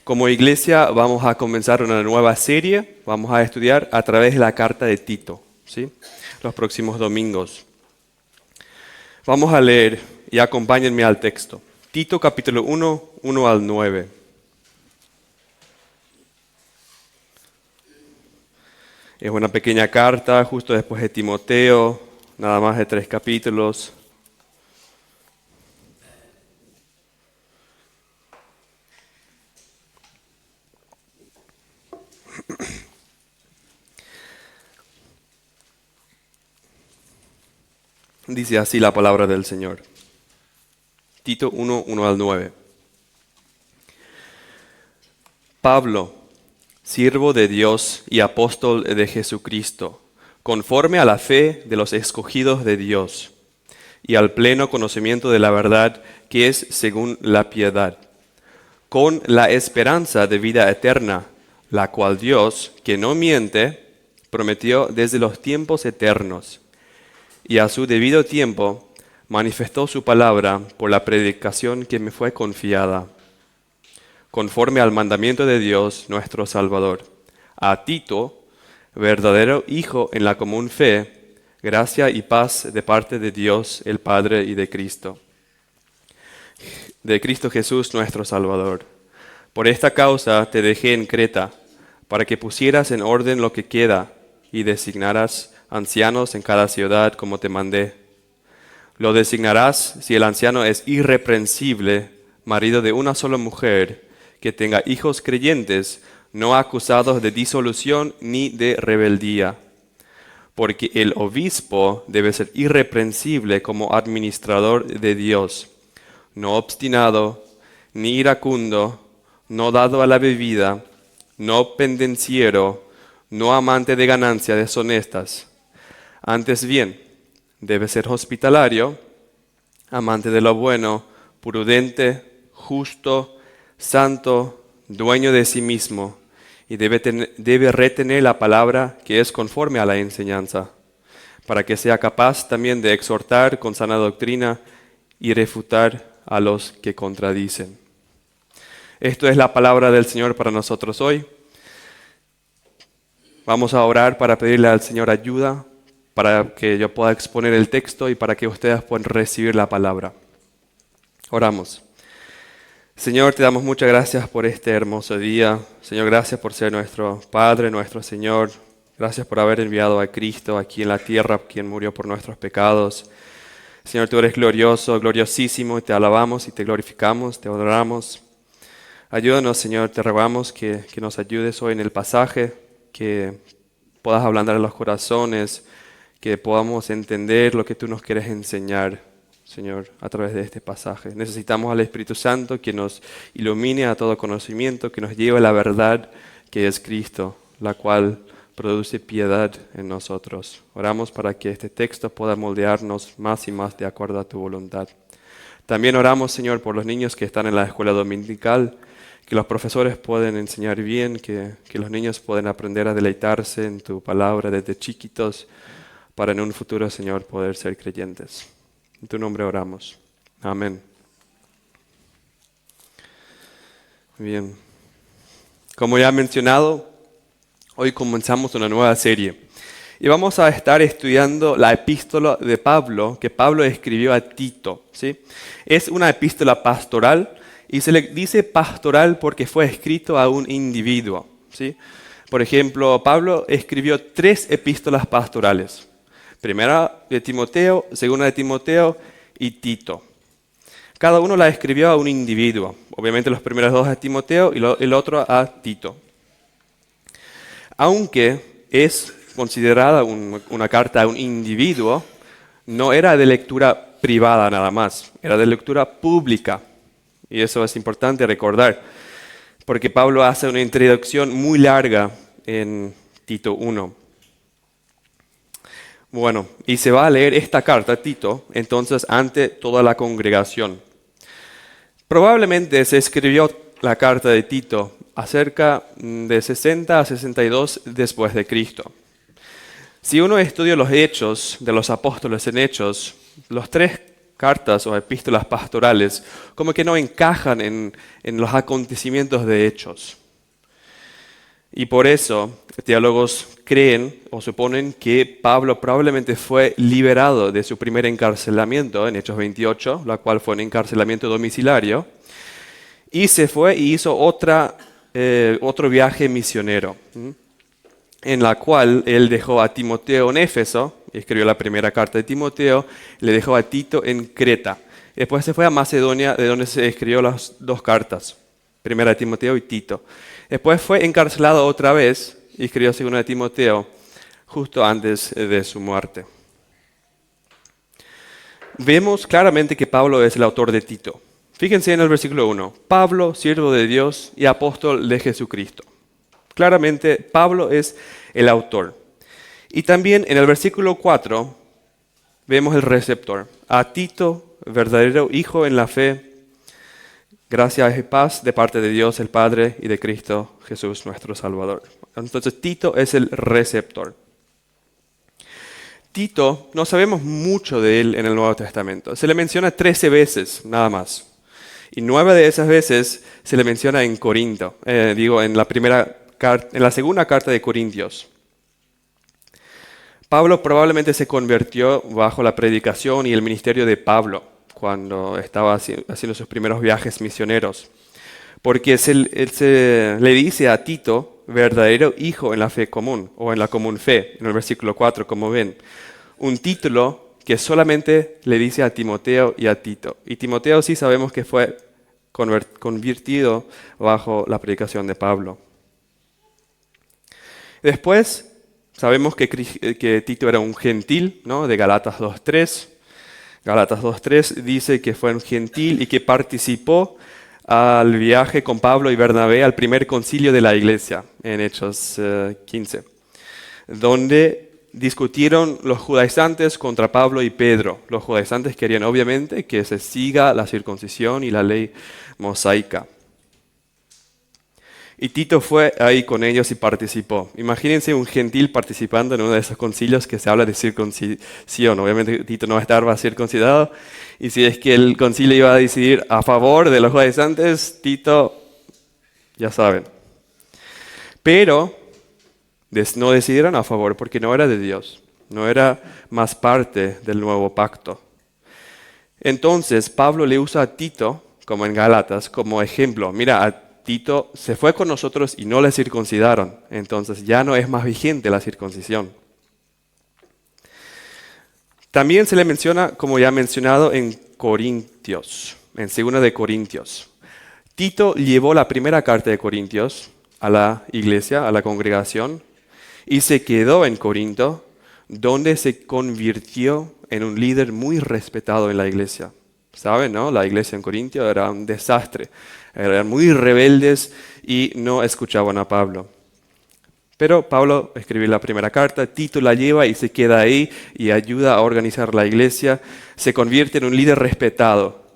Como iglesia vamos a comenzar una nueva serie, vamos a estudiar a través de la carta de Tito, ¿sí? Los próximos domingos. Vamos a leer y acompáñenme al texto. Tito capítulo 1, 1 al 9. Es una pequeña carta justo después de Timoteo, nada más de 3 capítulos. Dice así la palabra del Señor. Tito 1, 1 al 9. Pablo, siervo de Dios y apóstol de Jesucristo, conforme a la fe de los escogidos de Dios y al pleno conocimiento de la verdad que es según la piedad, con la esperanza de vida eterna, la cual Dios, que no miente, prometió desde los tiempos eternos, y a su debido tiempo manifestó su palabra por la predicación que me fue confiada, conforme al mandamiento de Dios nuestro Salvador. A Tito, verdadero hijo en la común fe, gracia y paz de parte de Dios el Padre y de Cristo Jesús nuestro Salvador. Por esta causa te dejé en Creta, para que pusieras en orden lo que queda y designaras ancianos en cada ciudad como te mandé. Lo designarás si el anciano es irreprensible, marido de una sola mujer, que tenga hijos creyentes, no acusados de disolución ni de rebeldía. Porque el obispo debe ser irreprensible como administrador de Dios, no obstinado, ni iracundo, no dado a la bebida, no pendenciero, no amante de ganancias deshonestas. Antes bien, debe ser hospitalario, amante de lo bueno, prudente, justo, santo, dueño de sí mismo, y debe retener la palabra que es conforme a la enseñanza, para que sea capaz también de exhortar con sana doctrina y refutar a los que contradicen. Esto es la palabra del Señor para nosotros hoy. Vamos a orar para pedirle al Señor ayuda, para que yo pueda exponer el texto y para que ustedes puedan recibir la palabra. Oramos. Señor, te damos muchas gracias por este hermoso día. Señor, gracias por ser nuestro Padre, nuestro Señor. Gracias por haber enviado a Cristo aquí en la tierra, quien murió por nuestros pecados. Señor, tú eres glorioso, gloriosísimo, y te alabamos y te glorificamos, te adoramos. Ayúdanos, Señor, te rogamos que nos ayudes hoy en el pasaje, que puedas ablandar los corazones, que podamos entender lo que tú nos quieres enseñar, Señor, a través de este pasaje. Necesitamos al Espíritu Santo que nos ilumine a todo conocimiento, que nos lleve a la verdad que es Cristo, la cual produce piedad en nosotros. Oramos para que este texto pueda moldearnos más y más de acuerdo a tu voluntad. También oramos, Señor, por los niños que están en la escuela dominical, que los profesores pueden enseñar bien, que los niños pueden aprender a deleitarse en tu palabra desde chiquitos, para en un futuro, Señor, poder ser creyentes. En tu nombre oramos. Amén. Bien. Como ya he mencionado, hoy comenzamos una nueva serie. Y vamos a estar estudiando la epístola de Pablo, que Pablo escribió a Tito, ¿sí? Es una epístola pastoral, y se le dice pastoral porque fue escrito a un individuo, ¿sí? Por ejemplo, Pablo escribió 3 epístolas pastorales. Primera de Timoteo, segunda de Timoteo y Tito. Cada uno la escribió a un individuo. Obviamente los primeros 2 a Timoteo y el otro a Tito. Aunque es considerada una carta a un individuo, no era de lectura privada nada más, era de lectura pública. Y eso es importante recordar, porque Pablo hace una introducción muy larga en Tito 1. Bueno, y se va a leer esta carta a Tito, entonces, ante toda la congregación. Probablemente se escribió la carta de Tito acerca de 60 a 62 después de Cristo. Si uno estudia los hechos de los apóstoles en Hechos, los 3 cartas o epístolas pastorales como que no encajan en los acontecimientos de Hechos. Y por eso teólogos creen o suponen que Pablo probablemente fue liberado de su primer encarcelamiento en Hechos 28, la cual fue un encarcelamiento domiciliario, y se fue y hizo otro viaje misionero, en la cual él dejó a Timoteo en Éfeso, y escribió la primera carta de Timoteo, le dejó a Tito en Creta. Después se fue a Macedonia, de donde se escribió las dos cartas, primera de Timoteo y Tito. Después fue encarcelado otra vez y escribió segunda de Timoteo justo antes de su muerte. Vemos claramente que Pablo es el autor de Tito. Fíjense en el versículo 1. Pablo, siervo de Dios y apóstol de Jesucristo. Claramente Pablo es el autor. Y también en el versículo 4 vemos el receptor. A Tito, verdadero hijo en la fe, gracias y paz de parte de Dios el Padre y de Cristo Jesús nuestro Salvador. Entonces Tito es el receptor. Tito, no sabemos mucho de él en el Nuevo Testamento. Se le menciona 13 veces, nada más. Y 9 de esas veces se le menciona en Corinto, en la segunda carta de Corintios. Pablo probablemente se convirtió bajo la predicación y el ministerio de Pablo cuando estaba haciendo sus primeros viajes misioneros. Porque le dice a Tito, verdadero hijo en la fe común, o en la común fe, en el versículo 4, como ven. Un título que solamente le dice a Timoteo y a Tito. Y Timoteo sí sabemos que fue convertido bajo la predicación de Pablo. Después sabemos que Tito era un gentil, ¿no? De Galatas 2.3. Galatas 2.3 dice que fue un gentil y que participó al viaje con Pablo y Bernabé al primer concilio de la iglesia, en Hechos 15, donde discutieron los judaizantes contra Pablo y Pedro. Los judaizantes querían obviamente que se siga la circuncisión y la ley mosaica. Y Tito fue ahí con ellos y participó. Imagínense un gentil participando en uno de esos concilios que se habla de circuncisión. Obviamente Tito no va a estar circuncidado. Y si es que el concilio iba a decidir a favor de los judaizantes, Tito, ya saben. Pero no decidieron a favor porque no era de Dios. No era más parte del nuevo pacto. Entonces Pablo le usa a Tito, como en Gálatas, como ejemplo. Mira, Tito se fue con nosotros y no le circuncidaron, entonces ya no es más vigente la circuncisión. También se le menciona, como ya mencionado, en Corintios, en 2 de Corintios. Tito llevó la primera carta de Corintios a la iglesia, a la congregación, y se quedó en Corinto, donde se convirtió en un líder muy respetado en la iglesia. ¿Saben, no? La iglesia en Corintio era un desastre. Eran muy rebeldes y no escuchaban a Pablo. Pero Pablo escribió la primera carta, Tito la lleva y se queda ahí y ayuda a organizar la iglesia. Se convierte en un líder respetado.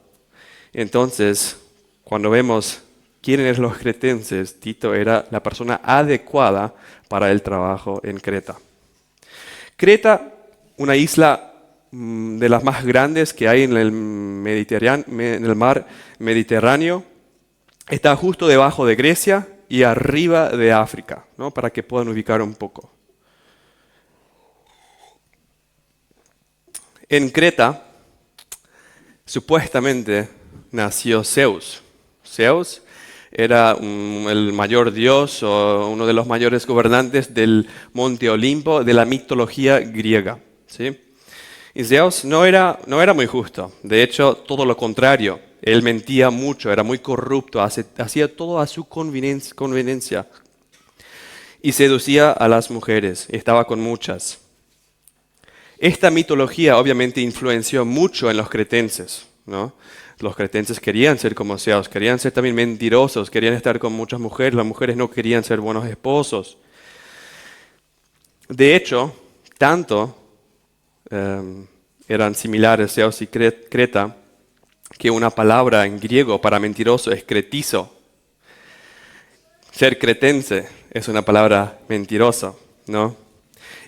Entonces, cuando vemos quiénes eran los cretenses, Tito era la persona adecuada para el trabajo en Creta. Creta, una isla de las más grandes que hay en el mar Mediterráneo, está justo debajo de Grecia y arriba de África, ¿no? Para que puedan ubicar un poco. En Creta, supuestamente, nació Zeus. Zeus era el mayor dios o uno de los mayores gobernantes del monte Olimpo de la mitología griega, ¿sí? Y Zeus no era muy justo. De hecho, todo lo contrario. Él mentía mucho, era muy corrupto, hacía todo a su conveniencia. Y seducía a las mujeres, estaba con muchas. Esta mitología obviamente influenció mucho en los cretenses, ¿no? Los cretenses querían ser como Zeus, querían ser también mentirosos, querían estar con muchas mujeres, las mujeres no querían ser buenos esposos. De hecho, tanto eran similares Zeus y Creta, que una palabra en griego para mentiroso es cretizo. Ser cretense es una palabra mentirosa, ¿no?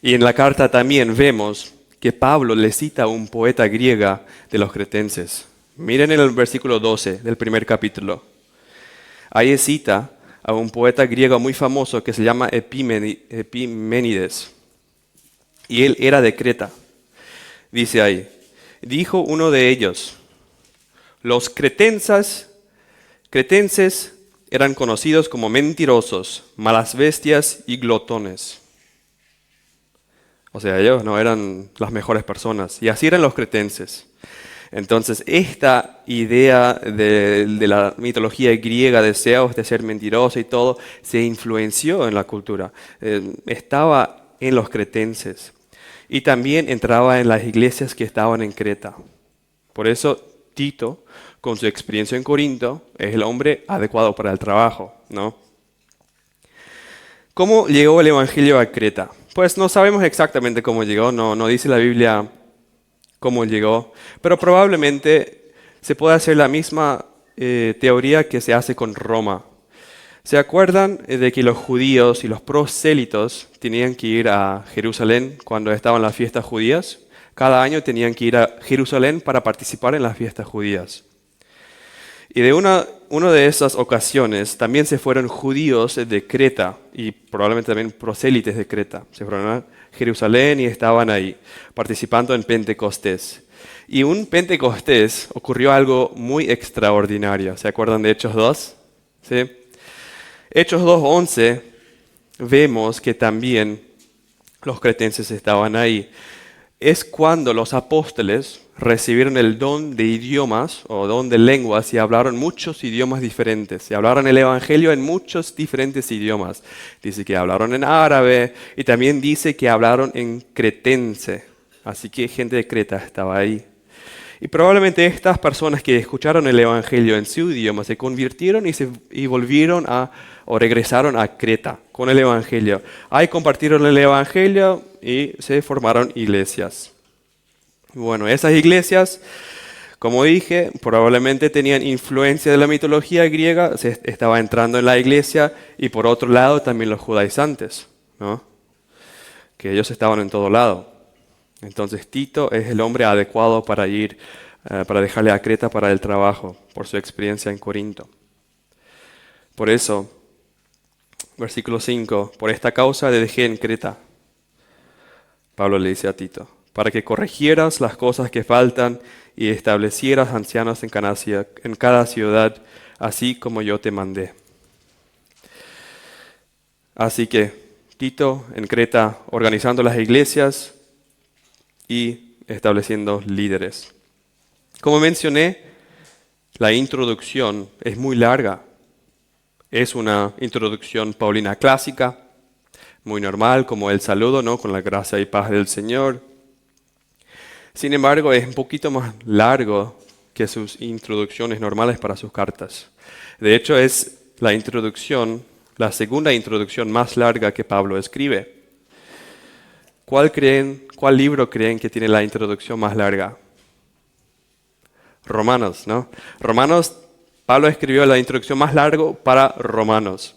Y en la carta también vemos que Pablo le cita a un poeta griega de los cretenses. Miren en el versículo 12 del primer capítulo. Ahí cita a un poeta griego muy famoso que se llama Epiménides. Y él era de Creta. Dice ahí, dijo uno de ellos, los cretenses eran conocidos como mentirosos, malas bestias y glotones. O sea, ellos no eran las mejores personas. Y así eran los cretenses. Entonces, esta idea de la mitología griega de Zeus, de ser mentiroso y todo, se influenció en la cultura. Estaba en los cretenses. Y también entraba en las iglesias que estaban en Creta. Por eso, Tito, con su experiencia en Corinto, es el hombre adecuado para el trabajo, ¿no? ¿Cómo llegó el evangelio a Creta? Pues no sabemos exactamente cómo llegó, no dice la Biblia cómo llegó, pero probablemente se puede hacer la misma teoría que se hace con Roma. ¿Se acuerdan de que los judíos y los prosélitos tenían que ir a Jerusalén cuando estaban las fiestas judías? Cada año tenían que ir a Jerusalén para participar en las fiestas judías. Y de una de esas ocasiones también se fueron judíos de Creta y probablemente también prosélites de Creta. Se fueron a Jerusalén y estaban ahí participando en Pentecostés. Y un Pentecostés ocurrió algo muy extraordinario. ¿Se acuerdan de Hechos 2? ¿Sí? Hechos 2:11 vemos que también los cretenses estaban ahí. Es cuando los apóstoles recibieron el don de idiomas o don de lenguas y hablaron muchos idiomas diferentes. Y hablaron el evangelio en muchos diferentes idiomas. Dice que hablaron en árabe y también dice que hablaron en cretense. Así que gente de Creta estaba ahí. Y probablemente estas personas que escucharon el evangelio en su idioma se convirtieron y volvieron o regresaron a Creta con el evangelio. Ahí compartieron el evangelio y se formaron iglesias. Bueno, esas iglesias, como dije, probablemente tenían influencia de la mitología griega, se estaba entrando en la iglesia, y por otro lado también los judaizantes, ¿no? Que ellos estaban en todo lado. Entonces Tito es el hombre adecuado para ir, para dejarle a Creta para el trabajo, por su experiencia en Corinto. Por eso, versículo 5, por esta causa le dejé en Creta. Pablo le dice a Tito, para que corrigieras las cosas que faltan y establecieras ancianos en cada ciudad, así como yo te mandé. Así que Tito en Creta organizando las iglesias y estableciendo líderes. Como mencioné, la introducción es muy larga. Es una introducción paulina clásica, muy normal, como el saludo, ¿no? Con la gracia y paz del Señor. Sin embargo, es un poquito más largo que sus introducciones normales para sus cartas. De hecho, es la segunda introducción más larga que Pablo escribe. ¿Cuál libro creen que tiene la introducción más larga? Romanos, ¿no? Pablo escribió la introducción más larga para Romanos.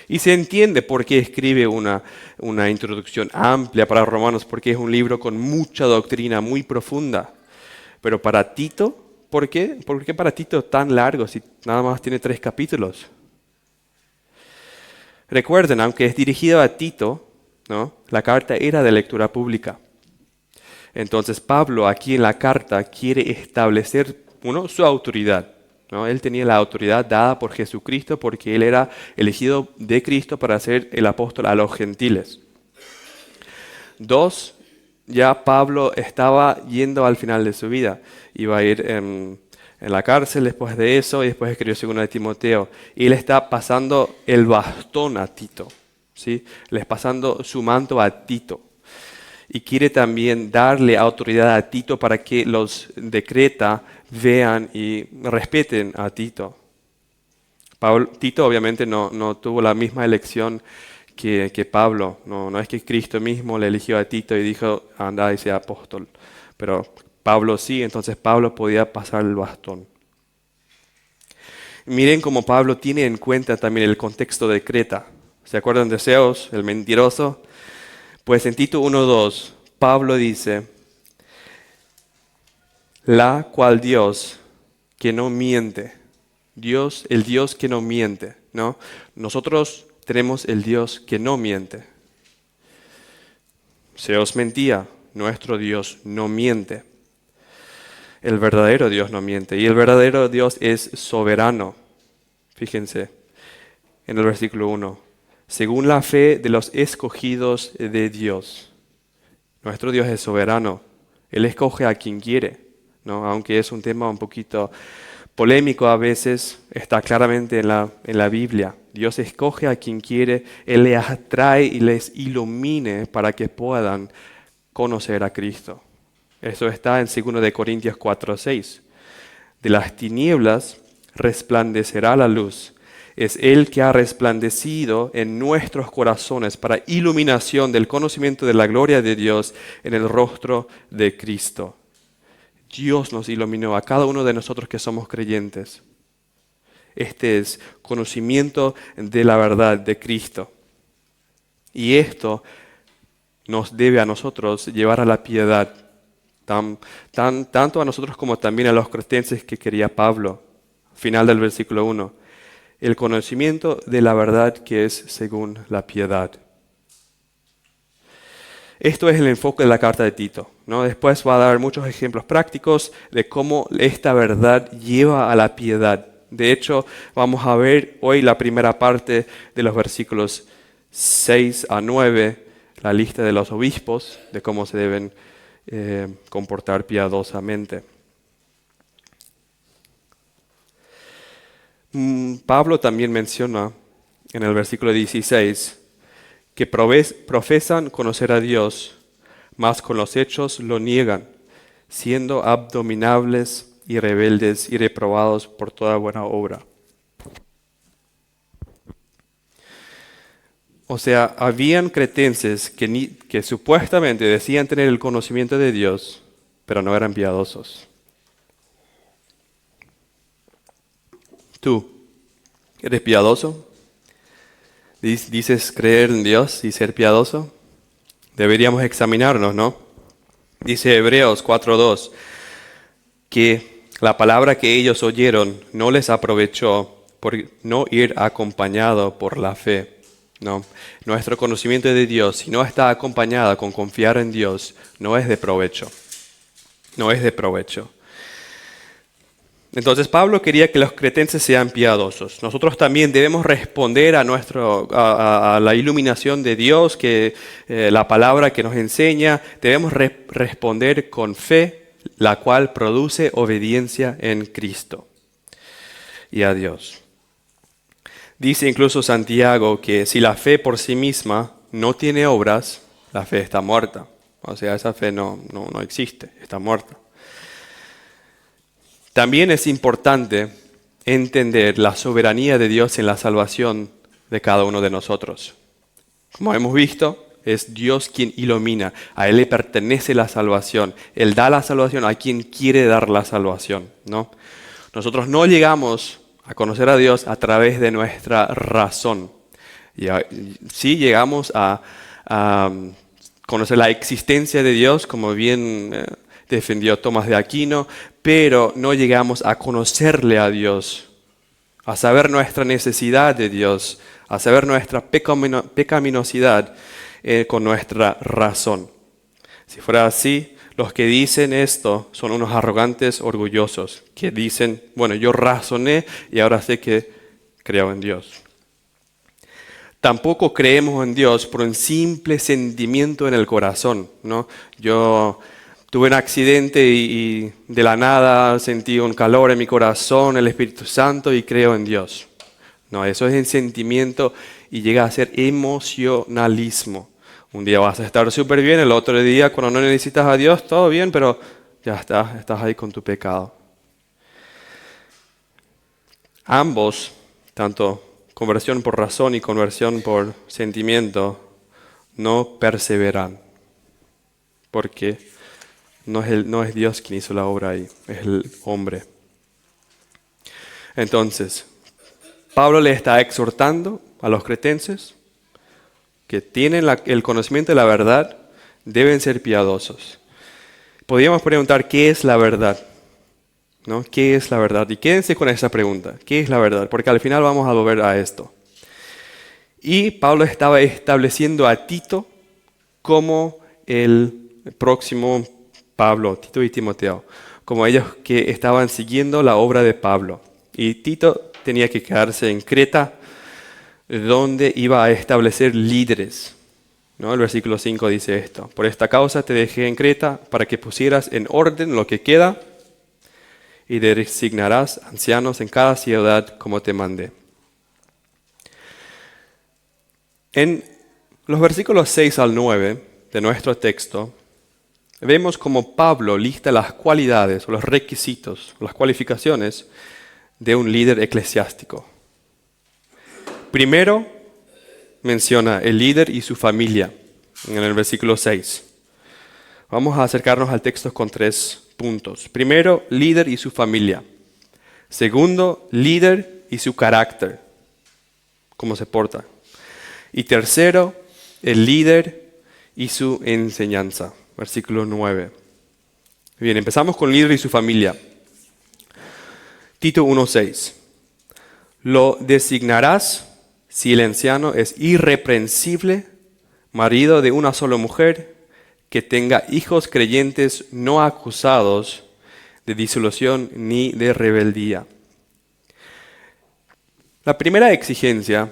Y se entiende por qué escribe una introducción amplia para Romanos, porque es un libro con mucha doctrina, muy profunda. Pero para Tito, ¿por qué? ¿Por qué para Tito tan largo si nada más tiene 3 capítulos? Recuerden, aunque es dirigido a Tito, ¿no? La carta era de lectura pública. Entonces Pablo aquí en la carta quiere establecer, su autoridad, ¿no? Él tenía la autoridad dada por Jesucristo porque él era elegido de Cristo para ser el apóstol a los gentiles. 2, ya Pablo estaba yendo al final de su vida. Iba a ir en la cárcel después de eso y después escribió 2 de Timoteo. Y él está pasando el bastón a Tito, ¿sí? Le está pasando su manto a Tito. Y quiere también darle autoridad a Tito para que los de Creta vean y respeten a Tito. Tito obviamente no tuvo la misma elección que Pablo. No es que Cristo mismo le eligió a Tito y dijo, anda y sea apóstol. Pero Pablo sí, entonces Pablo podía pasar el bastón. Miren cómo Pablo tiene en cuenta también el contexto de Creta. ¿Se acuerdan de Zeus, el mentiroso? Pues en Tito 1:2, Pablo dice, la cual Dios, que no miente, Dios, el Dios que no miente, ¿no? Nosotros tenemos el Dios que no miente. Se os mentía, nuestro Dios no miente. El verdadero Dios no miente, y el verdadero Dios es soberano. Fíjense en el versículo 1. Según la fe de los escogidos de Dios. Nuestro Dios es soberano. Él escoge a quien quiere, ¿no? Aunque es un tema un poquito polémico a veces, está claramente en la Biblia. Dios escoge a quien quiere, Él les atrae y les ilumine para que puedan conocer a Cristo. Eso está en 2 de Corintios 4:6. De las tinieblas resplandecerá la luz. Es Él que ha resplandecido en nuestros corazones para iluminación del conocimiento de la gloria de Dios en el rostro de Cristo. Dios nos iluminó a cada uno de nosotros que somos creyentes. Este es conocimiento de la verdad de Cristo. Y esto nos debe a nosotros llevar a la piedad, tanto a nosotros como también a los cretenses que quería Pablo. Final del versículo 1. El conocimiento de la verdad que es según la piedad. Esto es el enfoque de la carta de Tito, ¿no? Después va a dar muchos ejemplos prácticos de cómo esta verdad lleva a la piedad. De hecho, vamos a ver hoy la primera parte de los versículos 6 a 9, la lista de los obispos, de cómo se deben comportar piadosamente. Pablo también menciona en el versículo 16 que profesan conocer a Dios, mas con los hechos lo niegan, siendo abominables y rebeldes y reprobados por toda buena obra. O sea, habían cretenses que supuestamente decían tener el conocimiento de Dios, pero no eran piadosos. ¿Tú eres piadoso? ¿Dices creer en Dios y ser piadoso? Deberíamos examinarnos, ¿no? Dice Hebreos 4:2 que la palabra que ellos oyeron no les aprovechó por no ir acompañado por la fe. No, nuestro conocimiento de Dios, si no está acompañado con confiar en Dios, no es de provecho. No es de provecho. Entonces Pablo quería que los cretenses sean piadosos. Nosotros también debemos responder a la iluminación de Dios, que la palabra que nos enseña, debemos responder con fe, la cual produce obediencia en Cristo y a Dios. Dice incluso Santiago que si la fe por sí misma no tiene obras, la fe está muerta. O sea, esa fe no existe, está muerta. También es importante entender la soberanía de Dios en la salvación de cada uno de nosotros. Como hemos visto, es Dios quien ilumina. A Él le pertenece la salvación. Él da la salvación a quien quiere dar la salvación, ¿no? Nosotros no llegamos a conocer a Dios a través de nuestra razón. Sí llegamos a conocer la existencia de Dios, como bien defendió Tomás de Aquino, pero no llegamos a conocerle a Dios, a saber nuestra necesidad de Dios, a saber nuestra pecaminosidad con nuestra razón. Si fuera así, los que dicen esto son unos arrogantes orgullosos, que dicen, bueno, yo razoné y ahora sé que creo en Dios. Tampoco creemos en Dios por un simple sentimiento en el corazón, ¿no? Yo tuve un accidente y de la nada sentí un calor en mi corazón, el Espíritu Santo, y creo en Dios. No, eso es el sentimiento y llega a ser emocionalismo. Un día vas a estar súper bien, el otro día cuando no necesitas a Dios, todo bien, pero ya estás ahí con tu pecado. Ambos, tanto conversión por razón y conversión por sentimiento, no perseveran, porque no es Dios quien hizo la obra ahí, es el hombre. Entonces, Pablo le está exhortando a los cretenses que tienen el conocimiento de la verdad, deben ser piadosos. Podríamos preguntar, ¿qué es la verdad? ¿no? ¿Qué es la verdad? Y quédense con esa pregunta. ¿Qué es la verdad? Porque al final vamos a volver a esto. Y Pablo estaba estableciendo a Tito como el próximo Pablo, Tito y Timoteo, como ellos que estaban siguiendo la obra de Pablo. Y Tito tenía que quedarse en Creta, donde iba a establecer líderes, ¿no? El versículo 5 dice esto: por esta causa te dejé en Creta, para que pusieras en orden lo que queda y designarás ancianos en cada ciudad como te mandé. En los versículos 6 al 9 de nuestro texto, vemos cómo Pablo lista las cualidades, o los requisitos, las cualificaciones de un líder eclesiástico. Primero menciona el líder y su familia en el versículo 6. Vamos a acercarnos al texto con 3 puntos. Primero, líder y su familia. Segundo, líder y su carácter, cómo se porta. Y tercero, el líder y su enseñanza. Versículo 9. Bien, empezamos con líder y su familia. Tito 1:6. Lo designarás si el anciano es irreprensible, marido de una sola mujer, que tenga hijos creyentes no acusados de disolución ni de rebeldía. La primera exigencia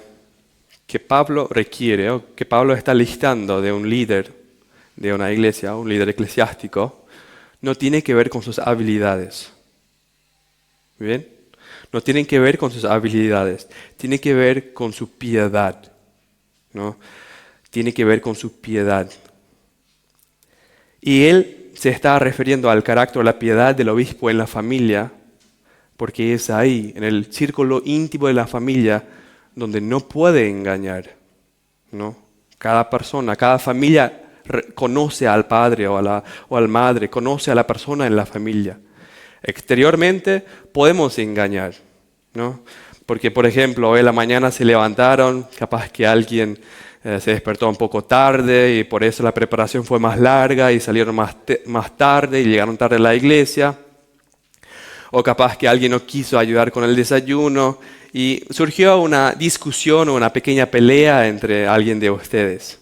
que Pablo requiere, o que Pablo está listando de un líder de una iglesia, un líder eclesiástico, no tiene que ver con sus habilidades. ¿Bien? No tienen que ver con sus habilidades, tiene que ver con su piedad, ¿no? Tiene que ver con su piedad. Y él se está refiriendo al carácter, la piedad del obispo en la familia, porque es ahí, en el círculo íntimo de la familia, donde no puede engañar, ¿no? Cada persona, cada familia conoce al padre o a la madre, conoce a la persona en la familia. Exteriormente podemos engañar, ¿no? Porque, por ejemplo, hoy en la mañana se levantaron, capaz que alguien se despertó un poco tarde y por eso la preparación fue más larga y salieron más tarde y llegaron tarde a la iglesia. O capaz que alguien no quiso ayudar con el desayuno y surgió una discusión o una pequeña pelea entre alguien de ustedes.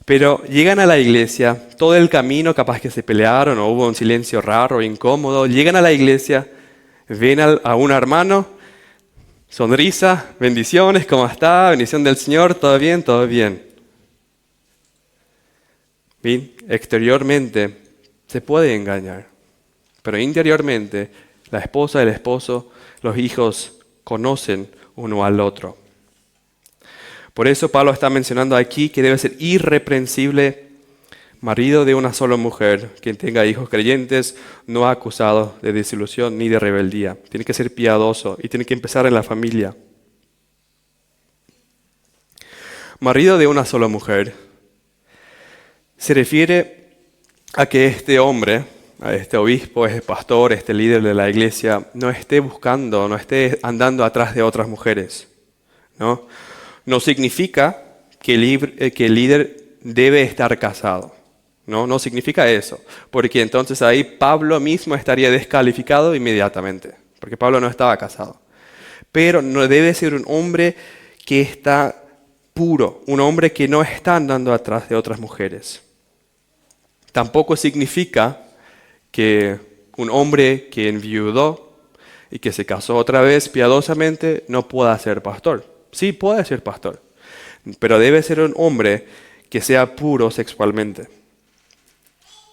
Pero llegan a la iglesia, todo el camino capaz que se pelearon o hubo un silencio raro, incómodo. Llegan a la iglesia, ven a un hermano, sonrisa, bendiciones, ¿cómo está? Bendición del Señor, ¿todo bien? Todo bien. Bien, exteriormente se puede engañar, pero interiormente la esposa, el esposo, los hijos conocen uno al otro. Por eso Pablo está mencionando aquí que debe ser irreprensible, marido de una sola mujer, quien tenga hijos creyentes, no acusado de desilusión ni de rebeldía. Tiene que ser piadoso y tiene que empezar en la familia. Marido de una sola mujer se refiere a que este hombre, a este obispo, este pastor, este líder de la iglesia, no esté buscando, no esté andando atrás de otras mujeres, ¿no? No significa que el líder debe estar casado. No significa eso. Porque entonces ahí Pablo mismo estaría descalificado inmediatamente. Porque Pablo no estaba casado. Pero no debe ser un hombre que está puro. Un hombre que no está andando atrás de otras mujeres. Tampoco significa que un hombre que enviudó y que se casó otra vez piadosamente no pueda ser pastor. Sí, puede ser pastor, pero debe ser un hombre que sea puro sexualmente.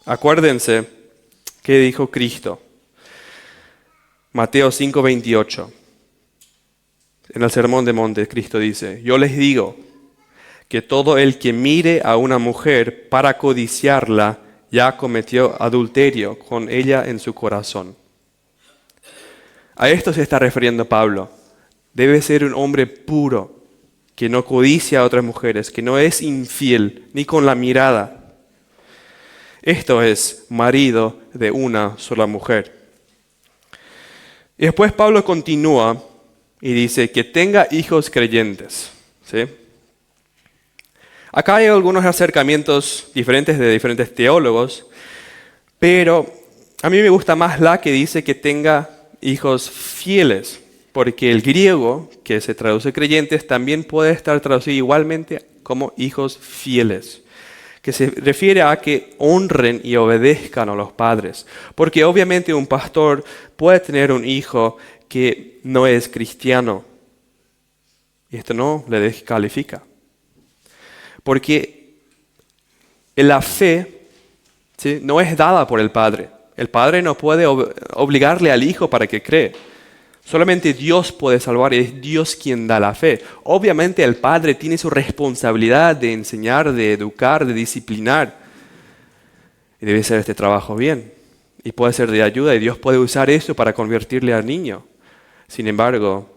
Acuérdense qué dijo Cristo. Mateo 5:28. En el Sermón del Monte, Cristo dice: yo les digo que todo el que mire a una mujer para codiciarla ya cometió adulterio con ella en su corazón. A esto se está refiriendo Pablo. Debe ser un hombre puro, que no codicia a otras mujeres, que no es infiel, ni con la mirada. Esto es marido de una sola mujer. Y después Pablo continúa y dice que tenga hijos creyentes, ¿sí? Acá hay algunos acercamientos diferentes de diferentes teólogos, pero A mí me gusta más la que dice que tenga hijos fieles, porque el griego, que se traduce creyentes, también puede estar traducido igualmente como hijos fieles, que se refiere a que honren y obedezcan a los padres. Porque obviamente un pastor puede tener un hijo que no es cristiano, y esto no le descalifica. Porque la fe, ¿sí?, no es dada por el padre. El padre no puede obligarle al hijo para que cree. Solamente Dios puede salvar y es Dios quien da la fe. Obviamente el padre tiene su responsabilidad de enseñar, de educar, de disciplinar. Y debe hacer este trabajo bien. Y puede ser de ayuda y Dios puede usar eso para convertirle al niño. Sin embargo,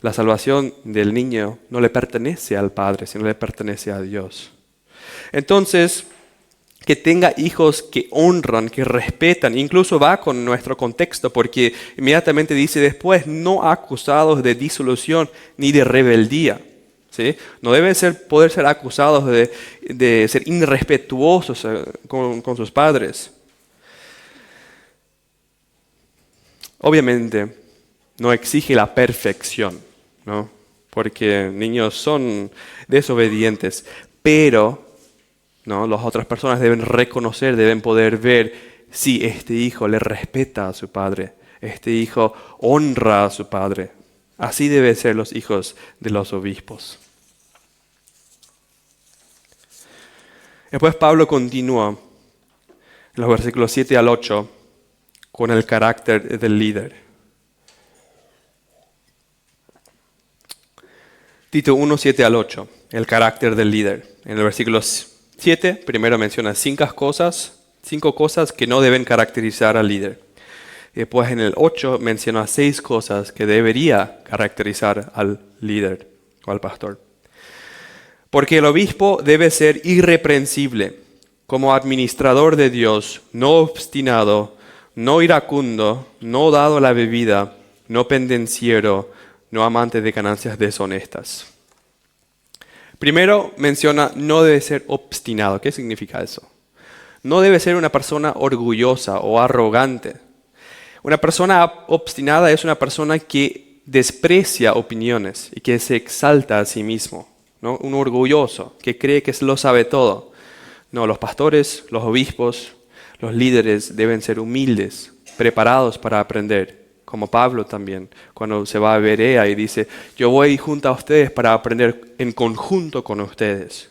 la salvación del niño no le pertenece al padre, sino le pertenece a Dios. Entonces, que tenga hijos que honran, que respetan, incluso va con nuestro contexto, porque inmediatamente dice después, no acusados de disolución ni de rebeldía. ¿Sí? No deben poder ser acusados de ser irrespetuosos con sus padres. Obviamente, no exige la perfección, ¿no? Porque niños son desobedientes, pero ¿no?, las otras personas deben reconocer, deben poder ver si este hijo le respeta a su padre, este hijo honra a su padre. Así deben ser los hijos de los obispos. Después Pablo continúa en los versículos 7 al 8 con el carácter del líder. Tito 1, 7 al 8, el carácter del líder. En el versículo 7, primero menciona cinco cosas que no deben caracterizar al líder. Y después en el 8 menciona 6 cosas que debería caracterizar al líder o al pastor. Porque el obispo debe ser irreprensible, como administrador de Dios, no obstinado, no iracundo, no dado a la bebida, no pendenciero, no amante de ganancias deshonestas. Primero menciona, no debe ser obstinado. ¿Qué significa eso? No debe ser una persona orgullosa o arrogante. Una persona obstinada es una persona que desprecia opiniones y que se exalta a sí mismo, ¿no? Un orgulloso que cree que lo sabe todo. No, los pastores, los obispos, los líderes deben ser humildes, preparados para aprender. Como Pablo también, cuando se va a Berea y dice, yo voy junto a ustedes para aprender en conjunto con ustedes.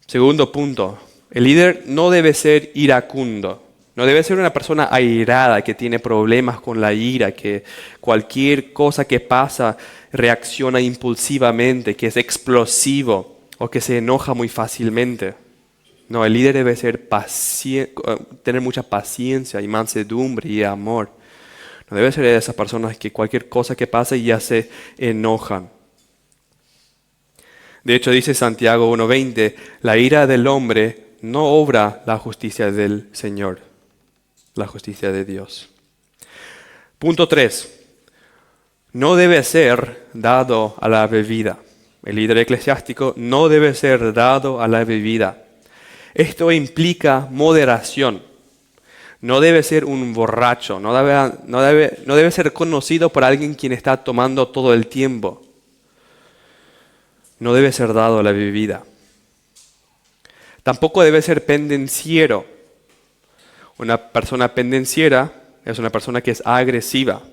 Segundo punto, el líder no debe ser iracundo. No debe ser una persona airada que tiene problemas con la ira, que cualquier cosa que pasa reacciona impulsivamente, que es explosivo o que se enoja muy fácilmente. No, el líder debe ser tener mucha paciencia y mansedumbre y amor. No debe ser de esas personas que cualquier cosa que pase ya se enojan. De hecho, dice Santiago 1:20, la ira del hombre no obra la justicia del Señor, la justicia de Dios. Punto 3. No debe ser dado a la bebida. El líder eclesiástico no debe ser dado a la bebida. Esto implica moderación. No debe ser un borracho, no debe ser conocido por alguien quien está tomando todo el tiempo. No debe ser dado a la bebida. Tampoco debe ser pendenciero. Una persona pendenciera es una persona que es agresiva,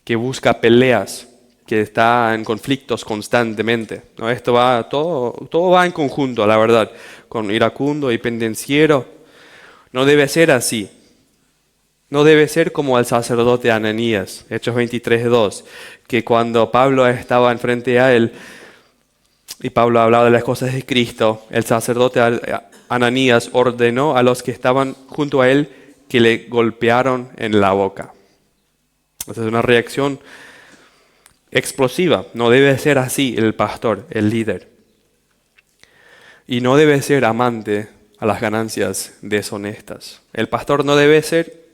que busca peleas, que está en conflictos constantemente. ¿No? Todo va en conjunto, la verdad, con iracundo y pendenciero. No debe ser así. No debe ser como el sacerdote Ananías, Hechos 23:2, que cuando Pablo estaba enfrente a él y Pablo hablaba de las cosas de Cristo, el sacerdote Ananías ordenó a los que estaban junto a él que le golpearon en la boca. Esa es una reacción explosiva. No debe ser así el pastor, el líder. Y no debe ser amante a las ganancias deshonestas. El pastor no debe ser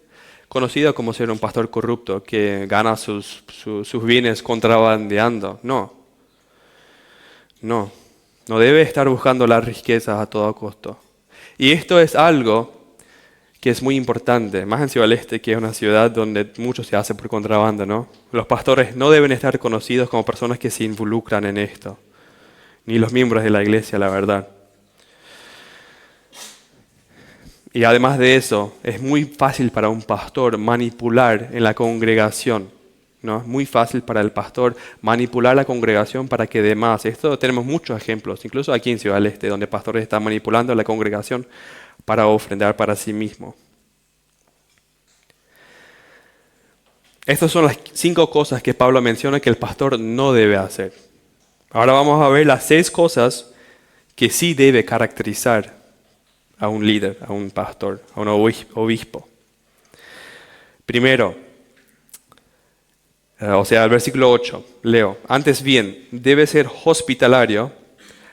conocido como ser un pastor corrupto que gana sus bienes contrabandeando. No debe estar buscando las riquezas a todo costo. Y esto es algo que es muy importante, más en Ciudad del Este, que es una ciudad donde mucho se hace por contrabando, ¿no? Los pastores no deben estar conocidos como personas que se involucran en esto, ni los miembros de la iglesia, la verdad. Y además de eso, es muy fácil para un pastor manipular en la congregación, ¿no? Es muy fácil para el pastor manipular la congregación para que dé más. Esto tenemos muchos ejemplos, incluso aquí en Ciudad del Este, donde pastores están manipulando a la congregación para ofrendar para sí mismo. Estas son las 5 cosas que Pablo menciona que el pastor no debe hacer. Ahora vamos a ver las 6 cosas que sí debe caracterizar a un líder, a un pastor, a un obispo. Primero, el versículo 8, leo. Antes bien, debe ser hospitalario,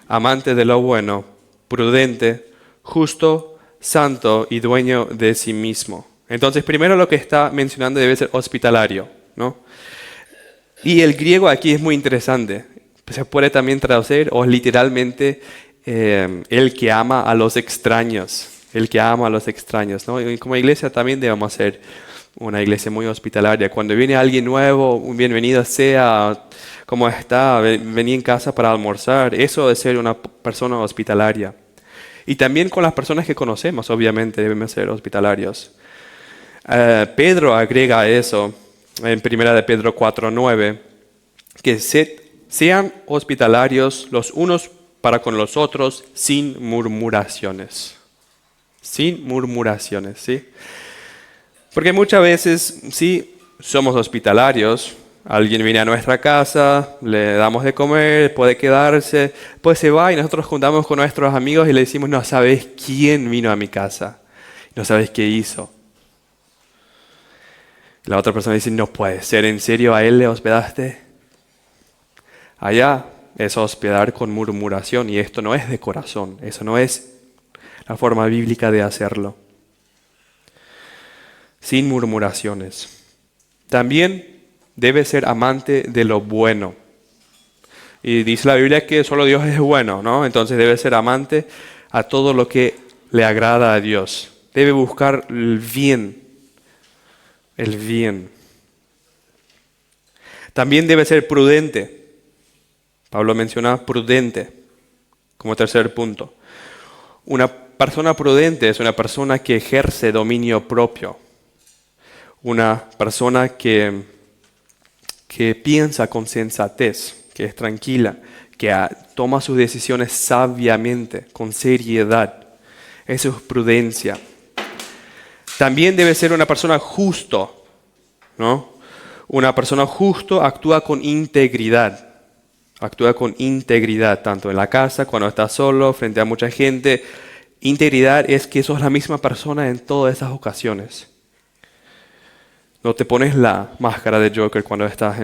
amante de lo bueno, prudente, justo, santo y dueño de sí mismo. Entonces, primero lo que está mencionando debe ser hospitalario, ¿no? Y el griego aquí es muy interesante. Se puede también traducir o literalmente el que ama a los extraños. El que ama a los extraños, ¿no? Y como iglesia también debemos ser una iglesia muy hospitalaria. Cuando viene alguien nuevo, un bienvenido sea, ¿cómo está? Vení en casa para almorzar. Eso es ser una persona hospitalaria. Y también con las personas que conocemos, obviamente, debemos ser hospitalarios. Pedro agrega eso en 1 de Pedro 4:9, que sean hospitalarios los unos para con los otros sin murmuraciones. Sin murmuraciones, ¿sí? Porque muchas veces, sí, somos hospitalarios. Alguien viene a nuestra casa, le damos de comer, puede quedarse, pues se va y nosotros juntamos con nuestros amigos y le decimos, no sabes quién vino a mi casa, no sabes qué hizo. La otra persona dice, no puede ser, ¿en serio a él le hospedaste? Allá es hospedar con murmuración y esto no es de corazón, eso no es la forma bíblica de hacerlo. Sin murmuraciones. También debe ser amante de lo bueno. Y dice la Biblia que solo Dios es bueno, ¿no? Entonces debe ser amante a todo lo que le agrada a Dios. Debe buscar el bien. El bien. También debe ser prudente. Pablo menciona prudente como tercer punto. Una persona prudente es una persona que ejerce dominio propio. Una persona que piensa con sensatez, que es tranquila, que toma sus decisiones sabiamente, con seriedad. Eso es prudencia. También debe ser una persona justo, ¿no? Una persona justo actúa con integridad. Actúa con integridad, tanto en la casa, cuando está solo, frente a mucha gente. Integridad es que sos la misma persona en todas esas ocasiones. No te pones la máscara de Joker cuando estás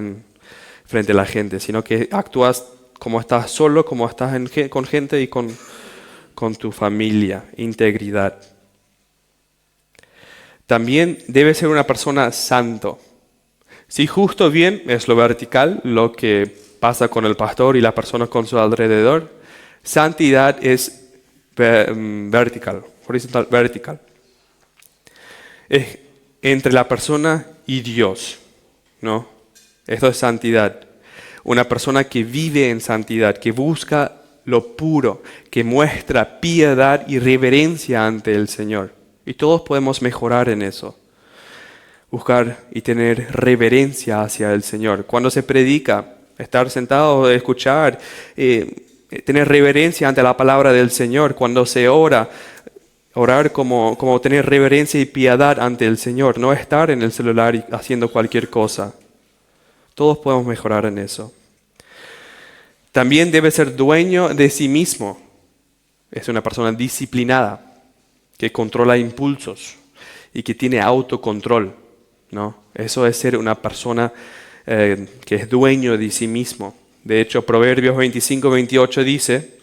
frente a la gente, sino que actúas como estás solo, como estás con gente y con tu familia. Integridad. También debe ser una persona santo. Si justo bien es lo vertical, lo que pasa con el pastor y la persona con su alrededor. Santidad es vertical, horizontal, vertical. Es entre la persona y Dios, ¿no? Esto es santidad. Una persona que vive en santidad, que busca lo puro, que muestra piedad y reverencia ante el Señor. Y todos podemos mejorar en eso. Buscar y tener reverencia hacia el Señor. Cuando se predica, estar sentado, escuchar, tener reverencia ante la palabra del Señor. Cuando se ora, orar como tener reverencia y piedad ante el Señor. No estar en el celular haciendo cualquier cosa. Todos podemos mejorar en eso. También debe ser dueño de sí mismo. Es una persona disciplinada, que controla impulsos y que tiene autocontrol, ¿no? Eso es ser una persona que es dueño de sí mismo. De hecho, Proverbios 25-28 dice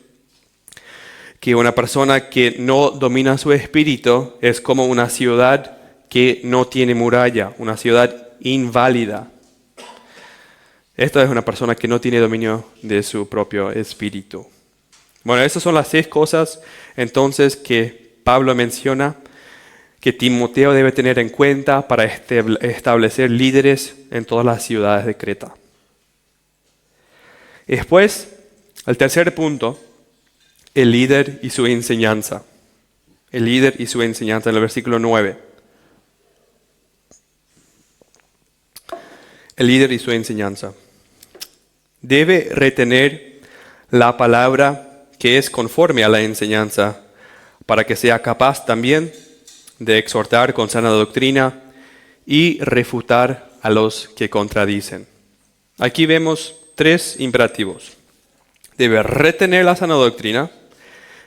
que una persona que no domina su espíritu es como una ciudad que no tiene muralla, una ciudad inválida. Esta es una persona que no tiene dominio de su propio espíritu. Bueno, esas son las 6 cosas entonces que Pablo menciona que Timoteo debe tener en cuenta para establecer líderes en todas las ciudades de Creta. Después, el tercer punto, el líder y su enseñanza. El líder y su enseñanza en el versículo 9. El líder y su enseñanza. Debe retener la palabra que es conforme a la enseñanza, para que sea capaz también de exhortar con sana doctrina y refutar a los que contradicen. Aquí vemos 3 imperativos. Debe retener la sana doctrina,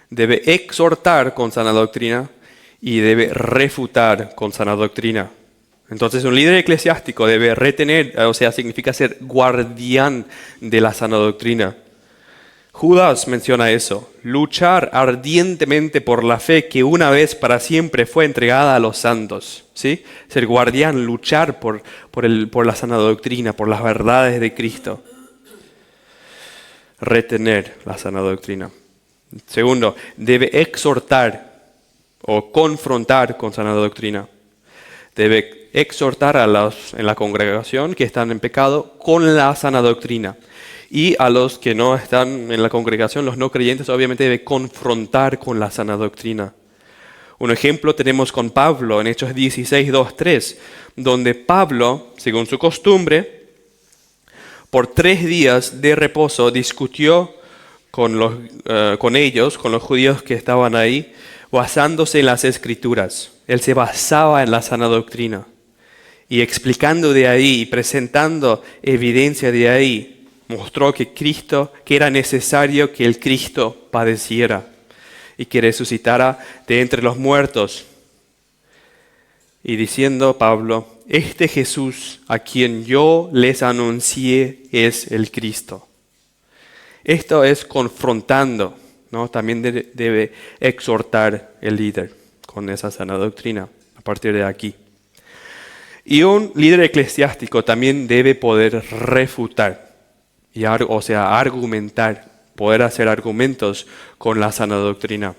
debe exhortar con sana doctrina y debe refutar con sana doctrina. Entonces un líder eclesiástico debe retener, o sea, significa ser guardián de la sana doctrina. Judas menciona eso, luchar ardientemente por la fe que una vez para siempre fue entregada a los santos. ¿Sí? Ser guardián, luchar por la sana doctrina, por las verdades de Cristo. Retener la sana doctrina. Segundo, debe exhortar o confrontar con sana doctrina. Debe exhortar a los en la congregación que están en pecado con la sana doctrina. Y a los que no están en la congregación, los no creyentes, obviamente debe confrontar con la sana doctrina. Un ejemplo tenemos con Pablo en Hechos 16, 2, 3, donde Pablo, según su costumbre, por 3 días de reposo discutió con ellos, con los judíos que estaban ahí, basándose en las Escrituras. Él se basaba en la sana doctrina. Y explicando de ahí y presentando evidencia de ahí, mostró que era necesario que el Cristo padeciera y que resucitara de entre los muertos. Y diciendo Pablo, este Jesús a quien yo les anuncié es el Cristo. Esto es confrontando, ¿no? También debe exhortar el líder con esa sana doctrina a partir de aquí. Y un líder eclesiástico también debe poder refutar, argumentar, poder hacer argumentos con la sana doctrina.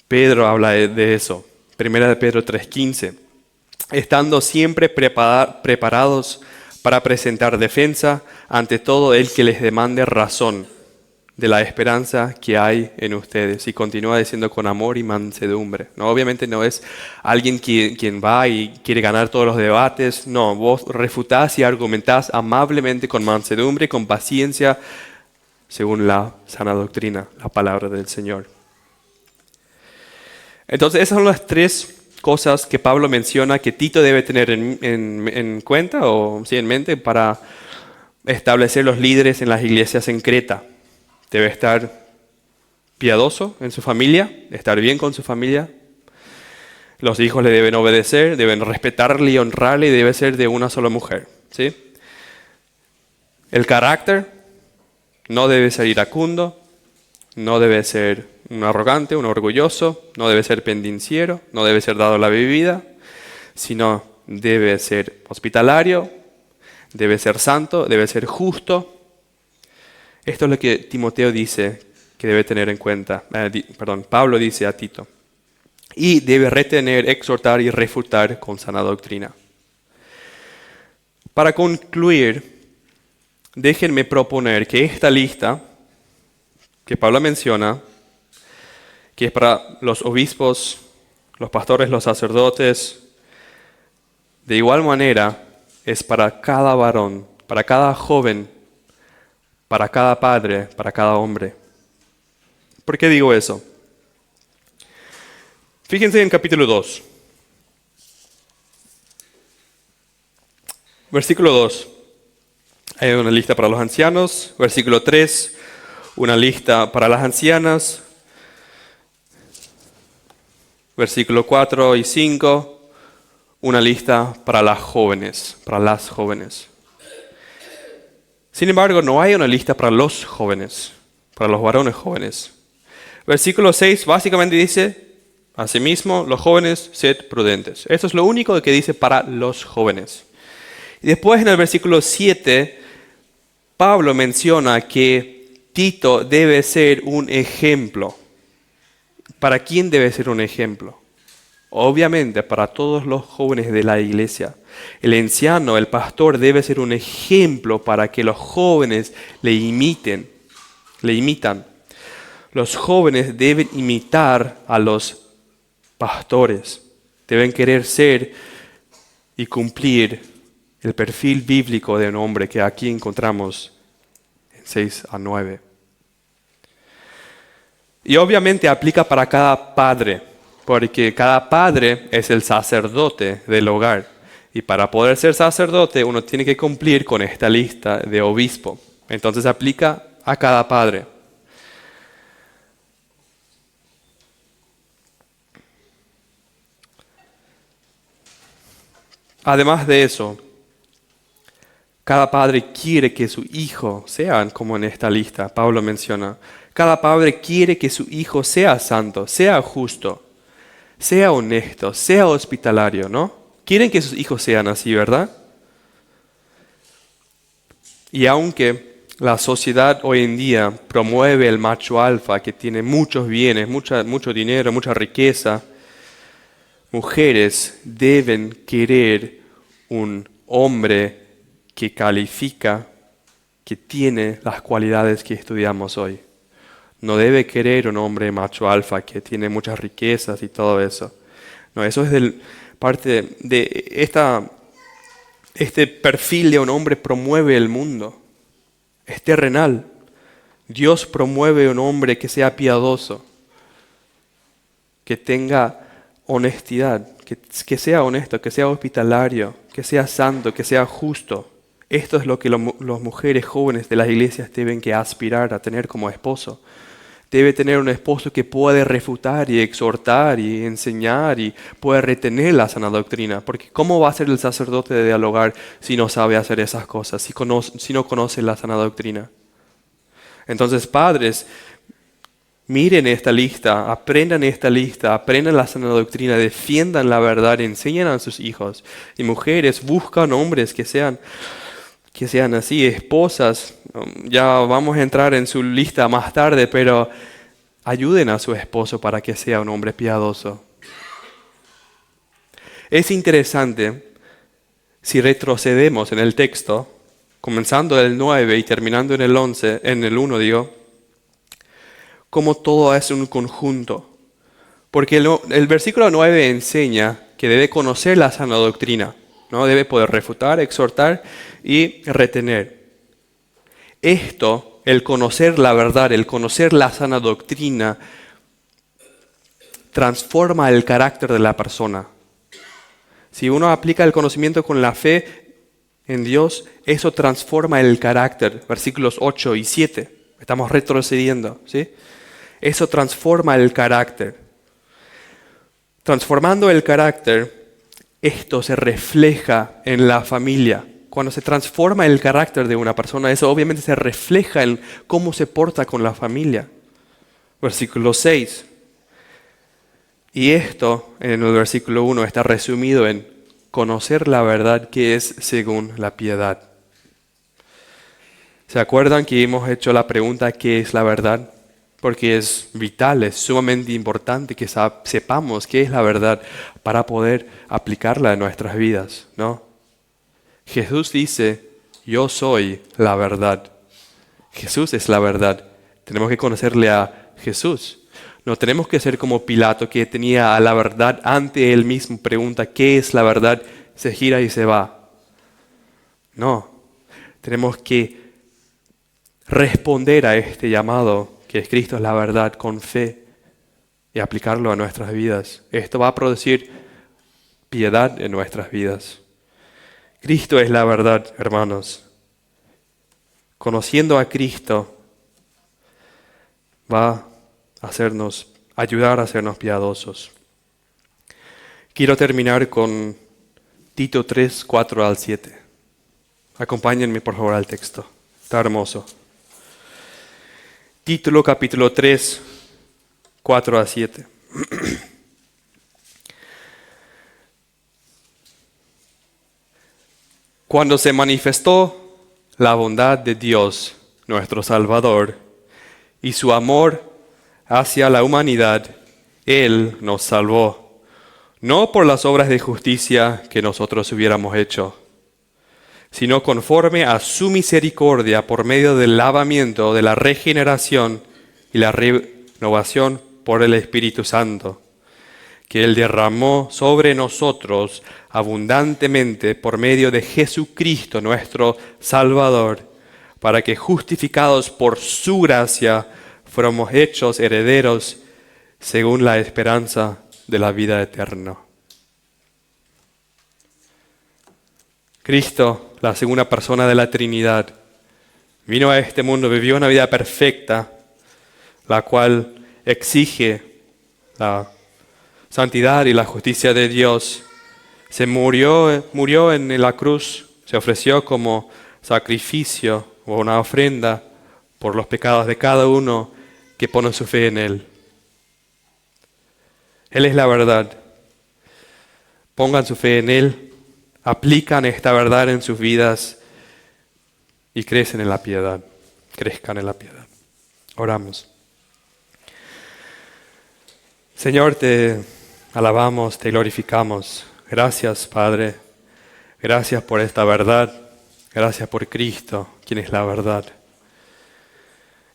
Pedro habla de eso. 1 Pedro 3:15. Estando siempre preparados para presentar defensa ante todo el que les demande razón de la esperanza que hay en ustedes. Y continúa diciendo con amor y mansedumbre. No, obviamente no es alguien quien va y quiere ganar todos los debates. No, vos refutás y argumentás amablemente con mansedumbre, con paciencia, según la sana doctrina, la palabra del Señor. Entonces esas son las 3 cosas que Pablo menciona que Tito debe tener en cuenta o sí, en mente para establecer los líderes en las iglesias en Creta. Debe estar piadoso en su familia, estar bien con su familia. Los hijos le deben obedecer, deben respetarle y honrarle y debe ser de una sola mujer. ¿Sí? El carácter no debe ser iracundo, no debe ser un arrogante, un orgulloso, no debe ser pendenciero, no debe ser dado a la bebida, sino debe ser hospitalario, debe ser santo, debe ser justo. Esto es lo que Timoteo dice que debe tener en cuenta, Pablo dice a Tito. Y debe retener, exhortar y refutar con sana doctrina. Para concluir, déjenme proponer que esta lista que Pablo menciona, que es para los obispos, los pastores, los sacerdotes, de igual manera es para cada varón, para cada joven, para cada padre, para cada hombre. ¿Por qué digo eso? Fíjense en capítulo 2. Versículo 2. Hay una lista para los ancianos. Versículo 3. Una lista para las ancianas. Versículo 4 y 5. Una lista para las jóvenes. Sin embargo, no hay una lista para los jóvenes, para los varones jóvenes. Versículo 6 básicamente dice, asimismo, los jóvenes, sed prudentes. Eso es lo único que dice para los jóvenes. Y después en el versículo 7, Pablo menciona que Tito debe ser un ejemplo. ¿Para quién debe ser un ejemplo? Obviamente, para todos los jóvenes de la iglesia. El anciano, el pastor, debe ser un ejemplo para que los jóvenes le imitan. Los jóvenes deben imitar a los pastores. Deben querer ser y cumplir el perfil bíblico de un hombre que aquí encontramos en 6-9. Y obviamente aplica para cada padre, porque cada padre es el sacerdote del hogar. Y para poder ser sacerdote uno tiene que cumplir con esta lista de obispo. Entonces aplica a cada padre. Además de eso, cada padre quiere que su hijo sean como en esta lista, Pablo menciona. Cada padre quiere que su hijo sea santo, sea justo, sea honesto, sea hospitalario, ¿no? Quieren que sus hijos sean así, ¿verdad? Y aunque la sociedad hoy en día promueve el macho alfa que tiene muchos bienes, mucho dinero, mucha riqueza, mujeres deben querer un hombre que califica, que tiene las cualidades que estudiamos hoy. No debe querer un hombre macho alfa que tiene muchas riquezas y todo eso. No, eso es parte de este perfil de un hombre promueve el mundo. Es terrenal. Dios promueve un hombre que sea piadoso, que tenga honestidad, que sea honesto, que sea hospitalario, que sea santo, que sea justo. Esto es lo que las mujeres jóvenes de las iglesias deben que aspirar a tener como esposo. Debe tener un esposo que puede refutar y exhortar y enseñar y puede retener la sana doctrina. Porque ¿cómo va a ser el sacerdote de dialogar si no sabe hacer esas cosas, si no conoce la sana doctrina? Entonces, padres, miren esta lista, aprendan la sana doctrina, defiendan la verdad, enseñan a sus hijos. Y mujeres, buscan hombres que sean así, esposas. Ya vamos a entrar en su lista más tarde, pero ayuden a su esposo para que sea un hombre piadoso. Es interesante, si retrocedemos en el texto, comenzando el 9 y terminando en el 11, en el 1 digo, cómo todo es un conjunto. Porque el versículo 9 enseña que debe conocer la sana doctrina, ¿no? Debe poder refutar, exhortar y retener. Esto, el conocer la verdad, el conocer la sana doctrina, transforma el carácter de la persona. Si uno aplica el conocimiento con la fe en Dios, eso transforma el carácter. Versículos 8 y 7. Estamos retrocediendo, ¿sí? Eso transforma el carácter. Transformando el carácter, esto se refleja en la familia. Cuando se transforma el carácter de una persona, eso obviamente se refleja en cómo se porta con la familia. Versículo 6. Y esto, en el versículo 1, está resumido en conocer la verdad que es según la piedad. ¿Se acuerdan que hemos hecho la pregunta ¿qué es la verdad? Porque es vital, es sumamente importante que sepamos qué es la verdad para poder aplicarla en nuestras vidas, ¿no? Jesús dice, yo soy la verdad. Jesús es la verdad. Tenemos que conocerle a Jesús. No tenemos que ser como Pilato, que tenía la verdad ante él mismo, pregunta, ¿qué es la verdad? Se gira y se va. No, tenemos que responder a este llamado, que es Cristo es la verdad, con fe y aplicarlo a nuestras vidas. Esto va a producir piedad en nuestras vidas. Cristo es la verdad, hermanos. Conociendo a Cristo va a ayudar a hacernos piadosos. Quiero terminar con Tito 3, 4 al 7. Acompáñenme por favor al texto. Está hermoso. Título capítulo 3, 4 a 7. Cuando se manifestó la bondad de Dios, nuestro Salvador, y su amor hacia la humanidad, Él nos salvó, no por las obras de justicia que nosotros hubiéramos hecho, sino conforme a su misericordia por medio del lavamiento, de la regeneración y la renovación por el Espíritu Santo, que Él derramó sobre nosotros abundantemente por medio de Jesucristo nuestro Salvador, para que justificados por su gracia fuéramos hechos herederos según la esperanza de la vida eterna. Cristo, la segunda persona de la Trinidad, vino a este mundo, vivió una vida perfecta, la cual exige la santidad y la justicia de Dios. Se murió en la cruz, se ofreció como sacrificio o una ofrenda por los pecados de cada uno que pone su fe en Él. Él es la verdad. Pongan su fe en Él, aplican esta verdad en sus vidas y crezcan en la piedad. Oramos. Señor, te alabamos, te glorificamos. Gracias, Padre. Gracias por esta verdad. Gracias por Cristo, quien es la verdad.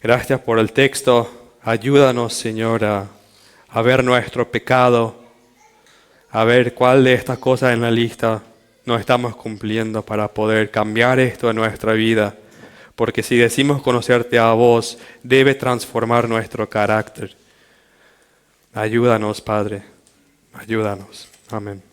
Gracias por el texto. Ayúdanos, Señor, a ver nuestro pecado, a ver cuál de estas cosas en la lista no estamos cumpliendo para poder cambiar esto en nuestra vida. Porque si decimos conocerte a vos, debe transformar nuestro carácter. Ayúdanos, Padre. Ayúdanos. Amén.